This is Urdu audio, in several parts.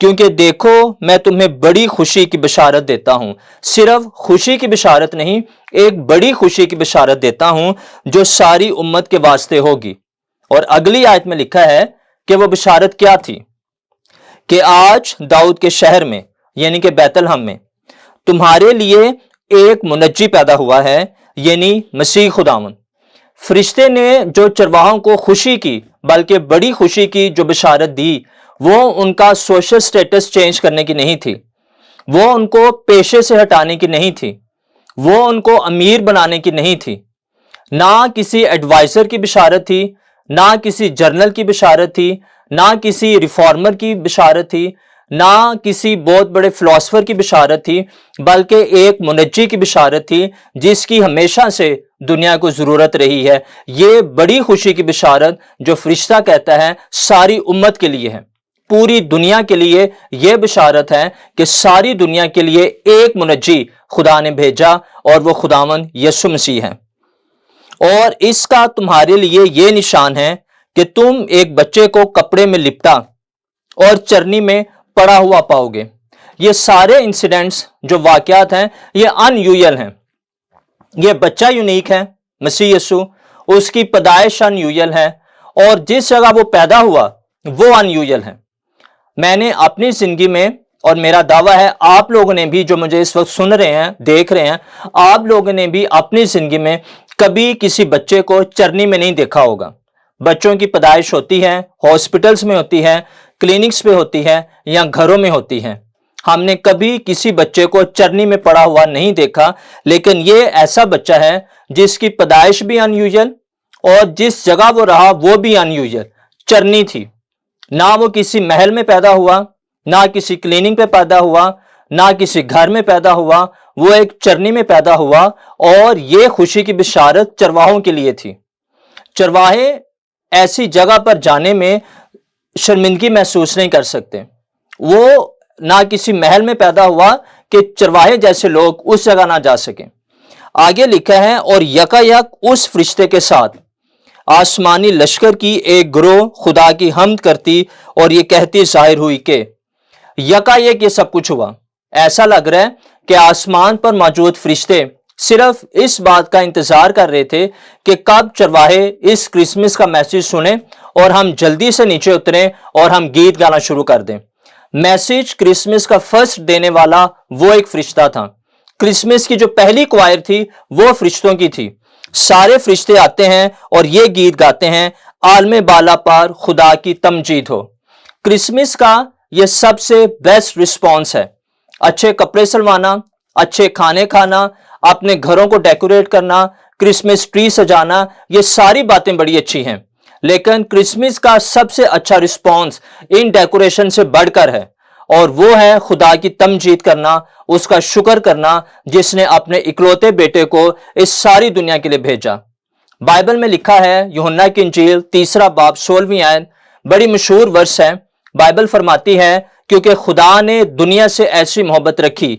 کیونکہ دیکھو میں تمہیں بڑی خوشی کی بشارت دیتا ہوں، صرف خوشی کی بشارت نہیں، ایک بڑی خوشی کی بشارت دیتا ہوں جو ساری امت کے واسطے ہوگی۔ اور اگلی آیت میں لکھا ہے کہ وہ بشارت کیا تھی کہ آج داؤد کے شہر میں یعنی کہ بیت لحم میں تمہارے لیے ایک منجی پیدا ہوا ہے، یعنی مسیح خداوند۔ فرشتے نے جو چرواہوں کو خوشی کی، بلکہ بڑی خوشی کی جو بشارت دی، وہ ان کا سوشل سٹیٹس چینج کرنے کی نہیں تھی، وہ ان کو پیشے سے ہٹانے کی نہیں تھی، وہ ان کو امیر بنانے کی نہیں تھی، نہ کسی ایڈوائزر کی بشارت تھی، نہ کسی جرنل کی بشارت تھی، نہ کسی ریفارمر کی بشارت تھی، نہ کسی بہت بڑے فلاسفر کی بشارت تھی، بلکہ ایک منجی کی بشارت تھی جس کی ہمیشہ سے دنیا کو ضرورت رہی ہے۔ یہ بڑی خوشی کی بشارت جو فرشتہ کہتا ہے ساری امت کے لیے ہے، پوری دنیا کے لیے یہ بشارت ہے کہ ساری دنیا کے لیے ایک منجی خدا نے بھیجا اور وہ خداوند یسوع مسیح ہے۔ اور اس کا تمہارے لیے یہ نشان ہے کہ تم ایک بچے کو کپڑے میں لپٹا اور چرنی میں پڑا ہوا پاؤ گے۔ یہ سارے انسیڈنٹس جو واقعات ہیں یہ ان یوزل ہیں۔ یہ بچہ یونیک ہے، مسیح یسوع، اس کی پیدائش ان یوزل ہے، اور جس جگہ وہ پیدا ہوا وہ ان یوزل ہے۔ میں نے اپنی زندگی میں، اور میرا دعویٰ ہے آپ لوگوں نے بھی جو مجھے اس وقت سن رہے ہیں، دیکھ رہے ہیں، آپ لوگوں نے بھی اپنی زندگی میں کبھی کسی بچے کو چرنی میں نہیں دیکھا ہوگا۔ بچوں کی پیدائش ہوتی ہے، ہاسپٹلز میں ہوتی ہے، کلینکس پہ ہوتی ہے، یا گھروں میں ہوتی ہے۔ ہم نے کبھی کسی بچے کو چرنی میں پڑا ہوا نہیں دیکھا، لیکن یہ ایسا بچہ ہے جس کی پیدائش بھی ان یوزل اور جس جگہ وہ رہا وہ بھی ان یوزل، چرنی تھی۔ نہ وہ کسی محل میں پیدا ہوا، نہ کسی کلینک پہ پیدا ہوا، نہ کسی گھر میں پیدا ہوا، وہ ایک چرنی میں پیدا ہوا، اور یہ خوشی کی بشارت چرواہوں کے لیے تھی۔ چرواہے ایسی جگہ پر جانے میں شرمندگی محسوس نہیں کر سکتے۔ وہ نہ کسی محل میں پیدا ہوا کہ چرواہے جیسے لوگ اس جگہ نہ جا سکیں۔ آگے لکھا ہے اور یکایک اس فرشتے کے ساتھ آسمانی لشکر کی ایک گروہ خدا کی حمد کرتی اور یہ کہتی ظاہر ہوئی کہ یکایک یہ سب کچھ ہوا۔ ایسا لگ رہا ہے کہ آسمان پر موجود فرشتے صرف اس بات کا انتظار کر رہے تھے کہ کب چرواہے اس کرسمس کا میسج سنیں اور ہم جلدی سے نیچے اتریں اور ہم گیت گانا شروع کر دیں۔ میسج کرسمس کا فرسٹ دینے والا وہ ایک فرشتہ تھا۔ کرسمس کی جو پہلی کوائر تھی وہ فرشتوں کی تھی۔ سارے فرشتے آتے ہیں اور یہ گیت گاتے ہیں، عالم بالا پر خدا کی تمجید ہو۔ کرسمس کا یہ سب سے بیسٹ رسپانس ہے۔ اچھے کپڑے سلوانا، اچھے کھانے کھانا، اپنے گھروں کو ڈیکوریٹ کرنا، کرسمس ٹری سجانا، یہ ساری باتیں بڑی اچھی ہیں، لیکن کرسمس کا سب سے اچھا رسپانس ان ڈیکوریشن سے بڑھ کر ہے، اور وہ ہے خدا کی تمجید کرنا، اس کا شکر کرنا جس نے اپنے اکلوتے بیٹے کو اس ساری دنیا کے لیے بھیجا۔ بائبل میں لکھا ہے، یوحنا کی انجیل 3 باب 16 آیت، بڑی مشہور ورس ہے۔ بائبل فرماتی ہے کیونکہ خدا نے دنیا سے ایسی محبت رکھی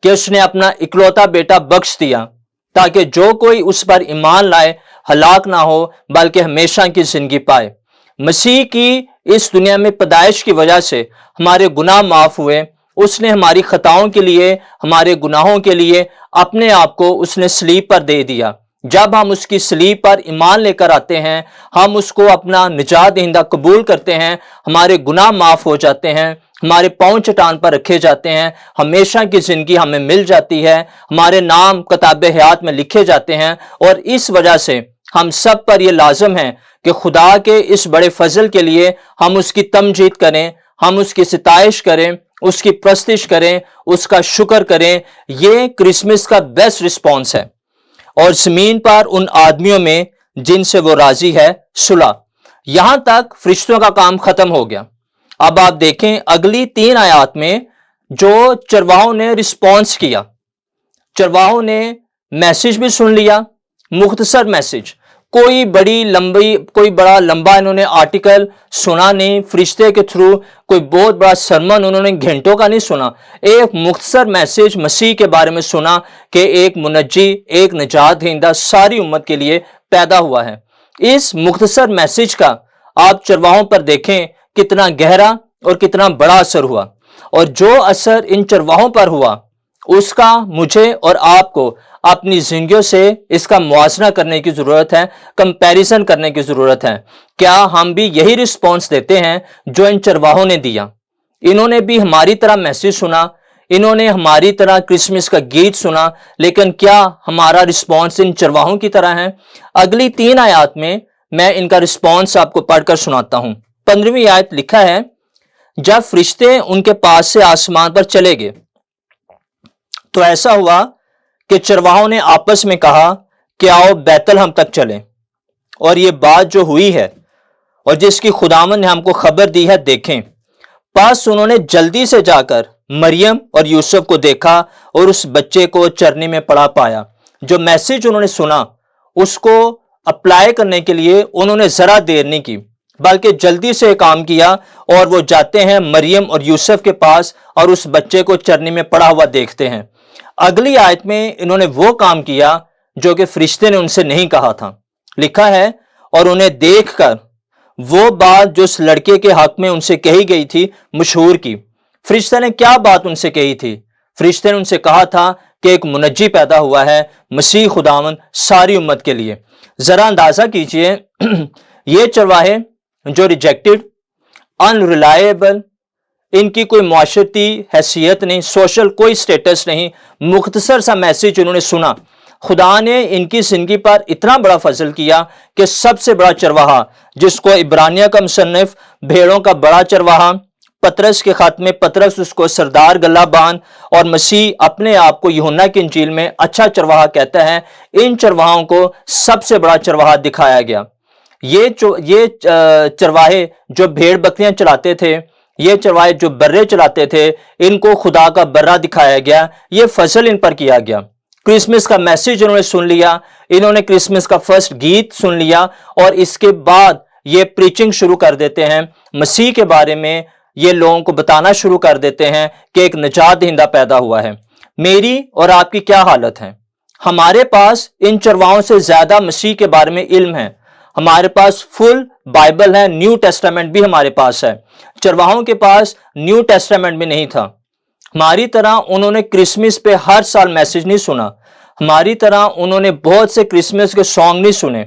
کہ اس نے اپنا اکلوتا بیٹا بخش دیا تاکہ جو کوئی اس پر ایمان لائے ہلاک نہ ہو بلکہ ہمیشہ کی زندگی پائے۔ مسیح کی اس دنیا میں پیدائش کی وجہ سے ہمارے گناہ معاف ہوئے۔ اس نے ہماری خطاؤں کے لیے، ہمارے گناہوں کے لیے اپنے آپ کو اس نے صلیب پر دے دیا۔ جب ہم اس کی صلیب پر ایمان لے کر آتے ہیں، ہم اس کو اپنا نجات دہندہ قبول کرتے ہیں، ہمارے گناہ معاف ہو جاتے ہیں، ہمارے پاؤں چٹان پر رکھے جاتے ہیں، ہمیشہ کی زندگی ہمیں مل جاتی ہے، ہمارے نام کتاب حیات میں لکھے جاتے ہیں، اور اس وجہ سے ہم سب پر یہ لازم ہے کہ خدا کے اس بڑے فضل کے لیے ہم اس کی تمجید کریں، ہم اس کی ستائش کریں، اس کی پرستش کریں، اس کا شکر کریں۔ یہ کرسمس کا بیسٹ رسپانس ہے۔ اور زمین پر ان آدمیوں میں جن سے وہ راضی ہے صلح۔ یہاں تک فرشتوں کا کام ختم ہو گیا۔ اب آپ دیکھیں اگلی 3 آیات میں جو چرواہوں نے رسپانس کیا۔ چرواہوں نے میسج بھی سن لیا، مختصر میسج، کوئی بڑا لمبا انہوں نے آرٹیکل سنا نہیں، فرشتے کے تھرو کوئی بہت بڑا سرمن انہوں نے گھنٹوں کا نہیں سنا، ایک مختصر میسج مسیح کے بارے میں سنا کہ ایک منجی، ایک نجات دہندہ ساری امت کے لیے پیدا ہوا ہے۔ اس مختصر میسج کا آپ چرواہوں پر دیکھیں کتنا گہرا اور کتنا بڑا اثر ہوا۔ اور جو اثر ان چرواہوں پر ہوا اس کا مجھے اور آپ کو اپنی زندگیوں سے اس کا موازنہ کرنے کی ضرورت ہے، کمپیریزن کرنے کی ضرورت ہے۔ کیا ہم بھی یہی رسپانس دیتے ہیں جو ان چرواہوں نے دیا؟ انہوں نے بھی ہماری طرح میسج سنا، انہوں نے ہماری طرح کرسمس کا گیت سنا، لیکن کیا ہمارا رسپانس ان چرواہوں کی طرح ہے؟ اگلی 3 آیات میں میں ان کا رسپانس آپ کو پڑھ کر سناتا ہوں۔ 15ویں آیت لکھا ہے، جب فرشتے ان کے پاس سے آسمان پر چلے گئے تو ایسا ہوا کہ چرواہوں نے آپس میں کہا کہ آؤ بیت لحم تک چلیں اور یہ بات جو ہوئی ہے اور جس کی خداوند نے ہم کو خبر دی ہے دیکھیں۔ پس انہوں نے جلدی سے جا کر مریم اور یوسف کو دیکھا اور اس بچے کو چرنی میں پڑا پایا۔ جو میسج انہوں نے سنا اس کو اپلائی کرنے کے لیے انہوں نے ذرا دیر نہیں کی، بلکہ جلدی سے کام کیا اور وہ جاتے ہیں مریم اور یوسف کے پاس اور اس بچے کو چرنی میں پڑا ہوا دیکھتے ہیں۔ اگلی آیت میں انہوں نے وہ کام کیا جو کہ فرشتے نے ان سے نہیں کہا تھا۔ لکھا ہے، اور انہیں دیکھ کر وہ بات جو اس لڑکے کے حق میں ان سے کہی گئی تھی مشہور کی۔ فرشتے نے کیا بات ان سے کہی تھی؟ فرشتے نے ان سے کہا تھا کہ ایک منجی پیدا ہوا ہے، مسیح خداوند ساری امت کے لیے۔ ذرا اندازہ کیجئے، یہ چرواہے جو ریجیکٹڈ، انریلائبل، ان کی کوئی معاشرتی حیثیت نہیں، سوشل کوئی سٹیٹس نہیں، مختصر سا میسج انہوں نے سنا۔ خدا نے ان کی زندگی پر اتنا بڑا فضل کیا کہ سب سے بڑا چرواہا، جس کو عبرانیہ کا مصنف بھیڑوں کا بڑا چرواہا، پطرس کے خط میں پطرس اس کو سردار گلہ بان، اور مسیح اپنے آپ کو یوحنا کی انجیل میں اچھا چرواہا کہتا ہے، ان چرواہوں کو سب سے بڑا چرواہا دکھایا گیا۔ یہ چرواہے جو بھیڑ بکریاں چلاتے تھے، یہ چرواہے جو برے چلاتے تھے، ان کو خدا کا برہ دکھایا گیا، یہ فضل ان پر کیا گیا۔ کرسمس کا میسج انہوں نے سن لیا، انہوں نے کرسمس کا فرسٹ گیت سن لیا، اور اس کے بعد یہ پریچنگ شروع کر دیتے ہیں، مسیح کے بارے میں یہ لوگوں کو بتانا شروع کر دیتے ہیں کہ ایک نجات دہندہ پیدا ہوا ہے۔ میری اور آپ کی کیا حالت ہے؟ ہمارے پاس ان چرواہوں سے زیادہ مسیح کے بارے میں علم ہے، ہمارے پاس فل بائبل ہے، نیو ٹیسٹامنٹ بھی ہمارے پاس ہے۔ چرواہوں کے پاس نیو ٹیسٹامنٹ بھی نہیں تھا۔ ہماری طرح انہوں نے کرسمس پہ ہر سال میسج نہیں سنا، ہماری طرح انہوں نے بہت سے کرسمس کے سانگ نہیں سنے،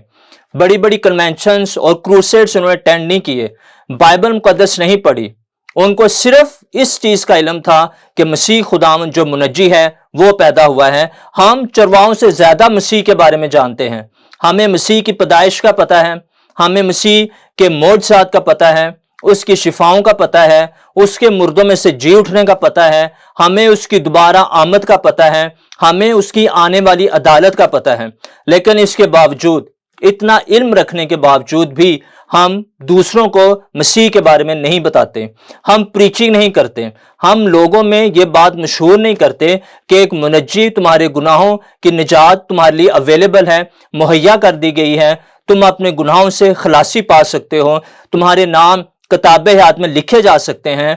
بڑی بڑی کنونشنز اور کروسیڈز انہوں نے اٹینڈ نہیں کیے، بائبل مقدس نہیں پڑھی۔ ان کو صرف اس چیز کا علم تھا کہ مسیح خداوند جو منجی ہے وہ پیدا ہوا ہے۔ ہم چرواہوں سے زیادہ مسیح کے بارے میں جانتے ہیں، ہمیں مسیح کی پیدائش کا پتہ ہے، ہمیں مسیح کے معجزات کا پتہ ہے، اس کی شفاؤں کا پتہ ہے، اس کے مردوں میں سے جی اٹھنے کا پتہ ہے، ہمیں اس کی دوبارہ آمد کا پتہ ہے، ہمیں اس کی آنے والی عدالت کا پتہ ہے۔ لیکن اس کے باوجود، اتنا علم رکھنے کے باوجود بھی ہم دوسروں کو مسیح کے بارے میں نہیں بتاتے، ہم پریچنگ نہیں کرتے، ہم لوگوں میں یہ بات مشہور نہیں کرتے کہ ایک منجی تمہارے گناہوں کی نجات تمہارے لیے اویلیبل ہے، مہیا کر دی گئی ہے، تم اپنے گناہوں سے خلاصی پا سکتے ہو، تمہارے نام کتاب حیات میں لکھے جا سکتے ہیں،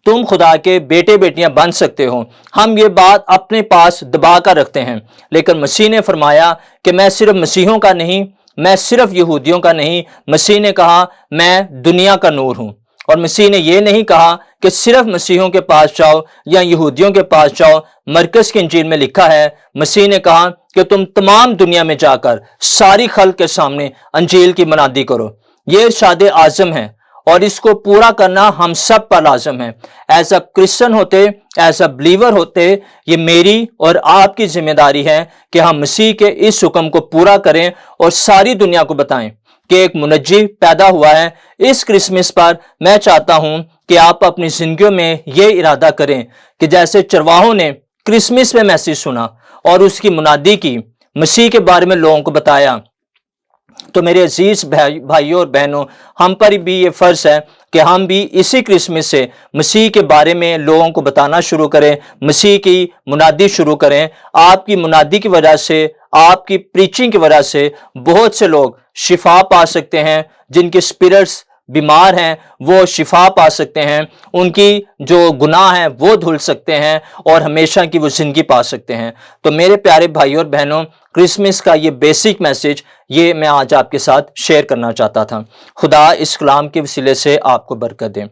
تم خدا کے بیٹے بیٹیاں بن سکتے ہو۔ ہم یہ بات اپنے پاس دبا کر رکھتے ہیں، لیکن مسیح نے فرمایا کہ میں صرف مسیحوں کا نہیں، میں صرف یہودیوں کا نہیں، مسیح نے کہا میں دنیا کا نور ہوں۔ اور مسیح نے یہ نہیں کہا کہ صرف مسیحوں کے پاس جاؤ یا یہودیوں کے پاس جاؤ، مرکز کی انجیل میں لکھا ہے، مسیح نے کہا کہ تم تمام دنیا میں جا کر ساری خلق کے سامنے انجیل کی منادی کرو۔ یہ ارشاد اعظم ہے اور اس کو پورا کرنا ہم سب پر لازم ہے۔ ایز اے کرسچن ہوتے، ایز اے بلیور ہوتے، یہ میری اور آپ کی ذمہ داری ہے کہ ہم مسیح کے اس حکم کو پورا کریں اور ساری دنیا کو بتائیں کہ ایک منجی پیدا ہوا ہے۔ اس کرسمس پر میں چاہتا ہوں کہ آپ اپنی زندگیوں میں یہ ارادہ کریں کہ جیسے چرواہوں نے کرسمس میں میسج سنا اور اس کی منادی کی، مسیح کے بارے میں لوگوں کو بتایا، تو میرے عزیز بھائیوں اور بہنوں، ہم پر بھی یہ فرض ہے کہ ہم بھی اسی کرسمس سے مسیح کے بارے میں لوگوں کو بتانا شروع کریں، مسیح کی منادی شروع کریں۔ آپ کی منادی کی وجہ سے، آپ کی پریچنگ کی وجہ سے بہت سے لوگ شفا پا سکتے ہیں، جن کے اسپرٹس بیمار ہیں وہ شفا پا سکتے ہیں، ان کی جو گناہ ہیں وہ دھل سکتے ہیں اور ہمیشہ کی وہ زندگی پا سکتے ہیں۔ تو میرے پیارے بھائیوں اور بہنوں، کرسمس کا یہ بیسک میسج یہ میں آج آپ کے ساتھ شیئر کرنا چاہتا تھا۔ خدا اس کلام کے وسیلے سے آپ کو برکت دے۔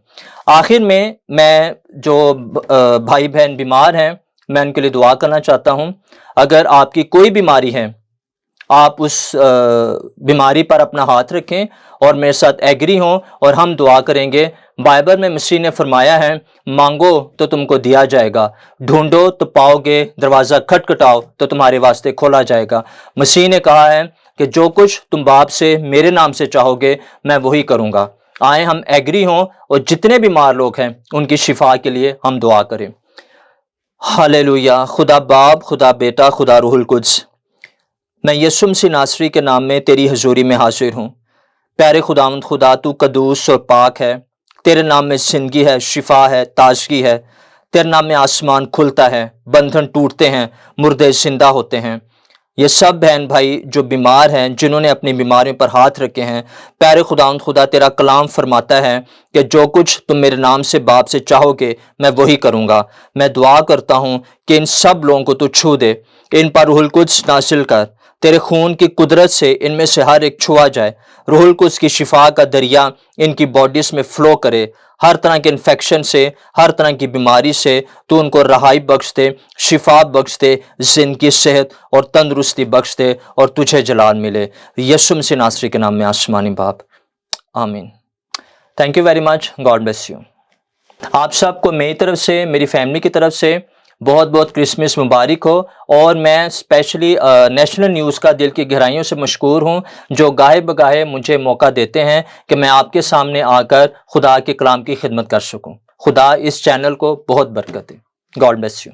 آخر میں جو بھائی بہن بیمار ہیں میں ان کے لیے دعا کرنا چاہتا ہوں۔ اگر آپ کی کوئی بیماری ہے، آپ اس بیماری پر اپنا ہاتھ رکھیں اور میرے ساتھ ایگری ہوں اور ہم دعا کریں گے۔ بائبل میں مسیح نے فرمایا ہے، مانگو تو تم کو دیا جائے گا، ڈھونڈو تو پاؤ گے، دروازہ کھٹکھٹاؤ تو تمہارے واسطے کھولا جائے گا۔ مسیح نے کہا ہے کہ جو کچھ تم باپ سے میرے نام سے چاہو گے میں وہی کروں گا۔ آئیں ہم ایگری ہوں اور جتنے بیمار لوگ ہیں ان کی شفا کے لیے ہم دعا کریں۔ ہاللویا۔ خدا باپ، خدا بیٹا، خدا روح القدس، میں یسوع مسیح ناصری کے نام میں تیری حضوری میں حاضر ہوں۔ پیارے خداوند خدا، تو قدوس اور پاک ہے، تیرے نام میں زندگی ہے، شفا ہے، تازگی ہے، تیرے نام میں آسمان کھلتا ہے، بندھن ٹوٹتے ہیں، مردے زندہ ہوتے ہیں۔ یہ سب بہن بھائی جو بیمار ہیں، جنہوں نے اپنی بیماریوں پر ہاتھ رکھے ہیں، پیارے خداوند خدا، تیرا کلام فرماتا ہے کہ جو کچھ تم میرے نام سے باپ سے چاہو گے میں وہی کروں گا۔ میں دعا کرتا ہوں کہ ان سب لوگوں کو تو چھو دے، ان پر روح القدس نازل کر، تیرے خون کی قدرت سے ان میں سے ہر ایک چھوا جائے، روح القدس کی شفا کا دریا ان کی باڈیز میں فلو کرے، ہر طرح کے انفیکشن سے، ہر طرح کی بیماری سے تو ان کو رہائی بخش دے، شفا بخش دے، زندگی، صحت اور تندرستی بخش دے، اور تجھے جلال ملے۔ یسوع مسیح ناصری کے نام میں آسمانی باپ، آمین۔ Thank you very much, God bless you. آپ سب کو میری طرف سے، میری فیملی کی طرف سے بہت بہت کرسمس مبارک ہو، اور میں اسپیشلی نیشنل نیوز کا دل کی گہرائیوں سے مشکور ہوں جو گاہے بگاہے مجھے موقع دیتے ہیں کہ میں آپ کے سامنے آ کر خدا کے کلام کی خدمت کر سکوں۔ خدا اس چینل کو بہت برکت دے۔ God bless you.